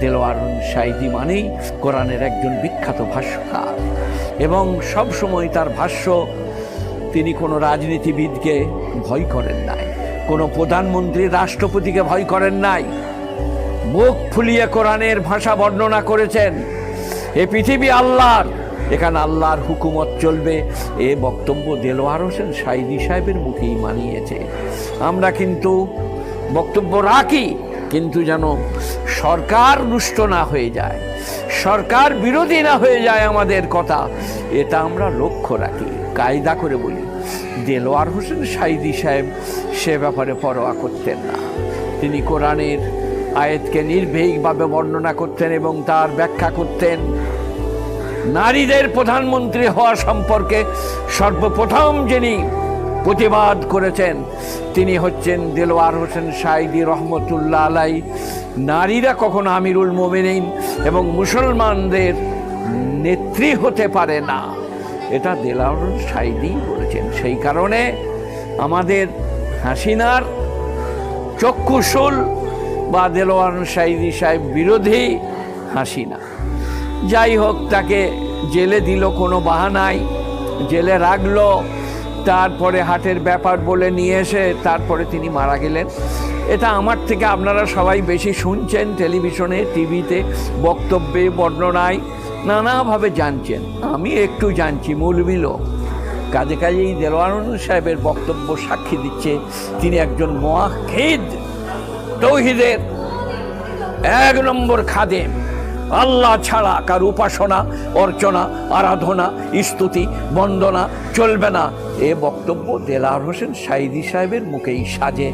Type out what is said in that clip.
দেলোয়ার সাঈদী মানেই কোরআনের একজন বিখ্যাত ভাষ্যকার, এবং সব সময় তার ভাষ্য, তিনি কোনো রাজনীতিবিদকে ভয় করেন নাই, কোনো প্রধানমন্ত্রী রাষ্ট্রপতিকে ভয় করেন নাই, মুখ ফুলিয়ে কোরআনের ভাষা বর্ণনা করেছেন। এ পৃথিবী আল্লাহর, এখানে আল্লাহর হুকুমত চলবে, এ বক্তব্য দেলোয়ার হোসেন সাঈদী সাহেবের মুখেই মানিয়েছে। আমরা কিন্তু বক্তব্য রাখি, কিন্তু যেন সরকার রুষ্ট না হয়ে যায়, সরকার বিরোধী না হয়ে যায় আমাদের কথা, এটা আমরা লক্ষ্য রাখি, কায়দা করে বলি। দেলোয়ার হোসেন সাঈদী সাহেব সে ব্যাপারে পরোয়া করতেন না। তিনি কোরআনের আয়াতকে নির্ভীকভাবে বর্ণনা করতেন এবং তার ব্যাখ্যা করতেন। নারীদের প্রধানমন্ত্রী হওয়া সম্পর্কে সর্বপ্রথম যিনি প্রতিবাদ করেছেন তিনি হচ্ছেন দেলোয়ার হোসেন সাঈদী রহমতুল্লাহ আলাই। নারীরা কখনো আমিরুল মোমিনিন এবং মুসলমানদের নেত্রী হতে পারে না, এটা দেলোয়ার হোসেন সাঈদী বলেছেন। সেই কারণে আমাদের হাসিনার চক্ষুশূল বা দেলোয়ার সাঈদী সাহেব বিরোধী হাসিনা। যাই হোক, তাকে জেলে দিল কোনো বাহানায়, জেলে রাখলো, তারপরে হাটের ব্যাপার বলে নিয়ে এসে তারপরে তিনি মারা গেলেন। এটা আমার থেকে আপনারা সবাই বেশি শুনছেন, টেলিভিশনে, টিভিতে, বক্তব্যে, বর্ণনায় নানাভাবে জানছেন। আমি একটু জানছি, মৌলবি লোক, কাজেই দেলোয়ার হোসেন সাহেবের বক্তব্য সাক্ষী দিচ্ছে তিনি একজন মুওয়াহ্হিদ, তৌহিদের 1 নম্বর খাদেম। আল্লাহ ছাড়া কার উপাসনা, অর্চনা, আরাধনা, স্তুতি, বন্দনা চলবে না, এ বক্তব্য দেলোয়ার হোসেন সাঈদী সাহেবের মুখেই সাজে।